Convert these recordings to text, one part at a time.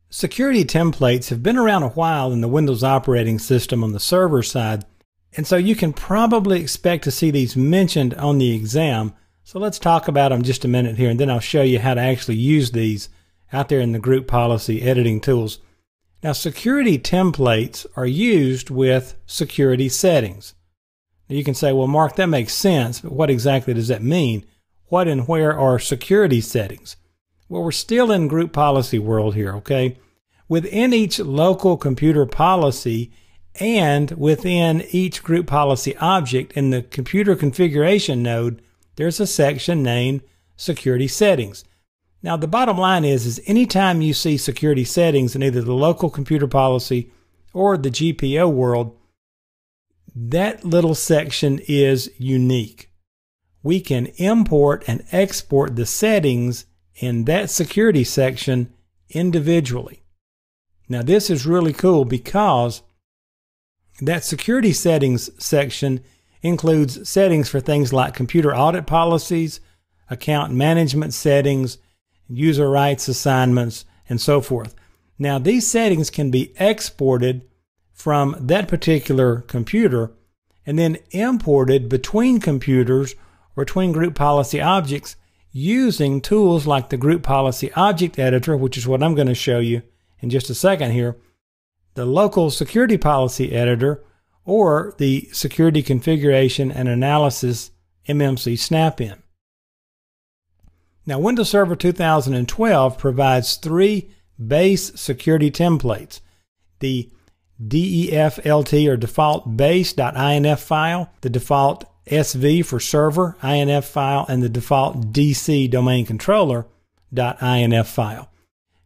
Security templates have been around a while in the Windows operating system on the server side, and so you can probably expect to see these mentioned on the exam. So let's talk about them just a minute here, and then I'll show you how to actually use these out there in the group policy editing tools. Now, security templates are used with security settings. Now, you can say, well, Mark, that makes sense, but what exactly does that mean? What and where are security settings? Well, we're still in group policy world here, okay? Within each local computer policy and within each group policy object in the computer configuration node, there's a section named security settings. Now, the bottom line is anytime you see security settings in either the local computer policy or the GPO world, that little section is unique. We can import and export the settings in that security section individually. Now, this is really cool because that security settings section includes settings for things like computer audit policies, account management settings, user rights assignments, and so forth. Now, these settings can be exported from that particular computer and then imported between computers or between group policy objects using tools like the Group Policy Object Editor, which is what I'm going to show you in just a second here, the Local Security Policy Editor, or the Security Configuration and Analysis MMC Snap-in. Now, Windows Server 2012 provides three base security templates: the DEFLT or default base.inf file, the default SV for server INF file, and the default DC domain controller.inf file.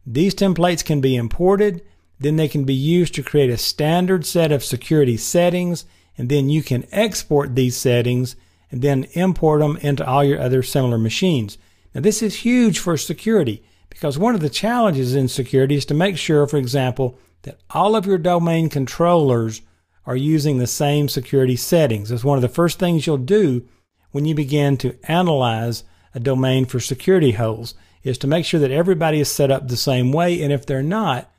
These templates can be imported, then they can be used to create a standard set of security settings, and then you can export these settings and then import them into all your other similar machines. Now, this is huge for security because one of the challenges in security is to make sure, for example, that all of your domain controllers are using the same security settings. That's one of the first things you'll do when you begin to analyze a domain for security holes, is to make sure that everybody is set up the same way, and if they're not,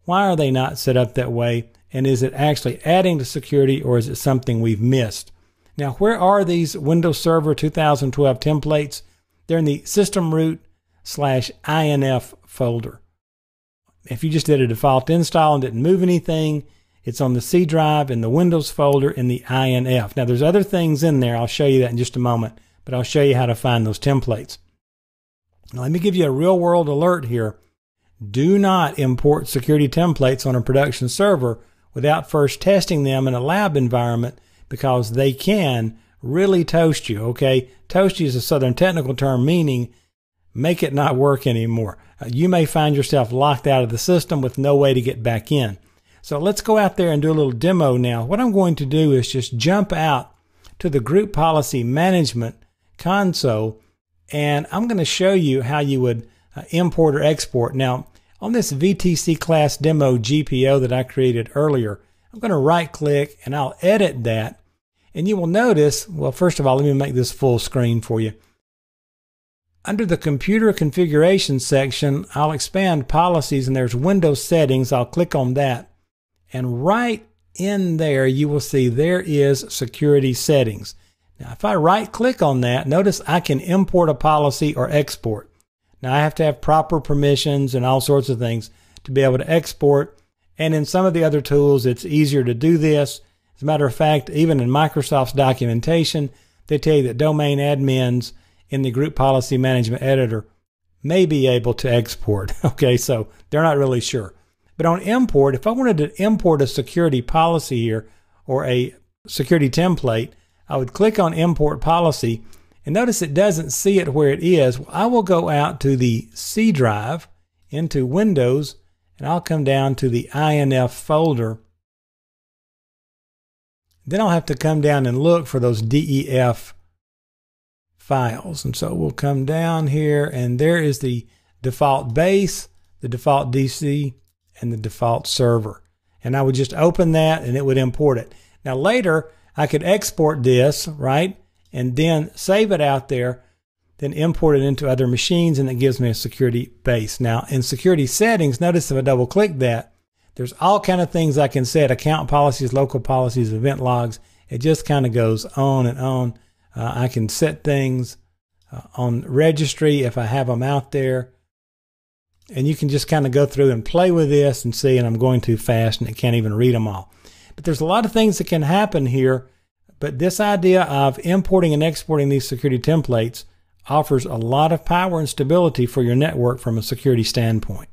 why are they not set up that way, and is it actually adding to security or is it something we've missed? Now, where are these Windows Server 2012 templates? They're in the system root/inf folder. If you just did a default install and didn't move anything, it's on the C drive in the Windows folder in the INF. Now, there's other things in there. I'll show you that in just a moment, but I'll show you how to find those templates. Now, let me give you a real-world alert here. Do not import security templates on a production server without first testing them in a lab environment, because they can really toast you, okay? Toast you is a Southern technical term meaning make it not work anymore. You may find yourself locked out of the system with no way to get back in. So let's go out there and do a little demo now. What I'm going to do is just jump out to the Group Policy Management console, and I'm going to show you how you would import or export. Now, on this VTC class demo GPO that I created earlier, I'm going to right click and I'll edit that. And you will notice, well, first of all, let me make this full screen for you. Under the computer configuration section, I'll expand policies and there's Windows settings. I'll click on that. And right in there, you will see there is security settings. Now, if I right click on that, notice I can import a policy or export. Now, I have to have proper permissions and all sorts of things to be able to export. And in some of the other tools, it's easier to do this. As a matter of fact, even in Microsoft's documentation, they tell you that domain admins in the Group Policy Management Editor may be able to export. Okay, so they're not really sure. But on import, if I wanted to import a security policy here or a security template, I would click on Import Policy, and notice it doesn't see it where it is. Well, I will go out to the C drive into Windows, and I'll come down to the INF folder. Then I'll have to come down and look for those DEF files. And so we'll come down here, and there is the default base, the default DC, and the default server. And I would just open that and it would import it. Now later, I could export this, right? And then save it out there. then import it into other machines, and it gives me a security base. Now, in security settings, notice if I double click that, there's all kind of things I can set: account policies, local policies, event logs. It just kind of goes on and on. I can set things on registry if I have them out there. And you can just kind of go through and play with this and see, and I'm going too fast and it can't even read them all. But there's a lot of things that can happen here. But this idea of importing and exporting these security templates offers a lot of power and stability for your network from a security standpoint.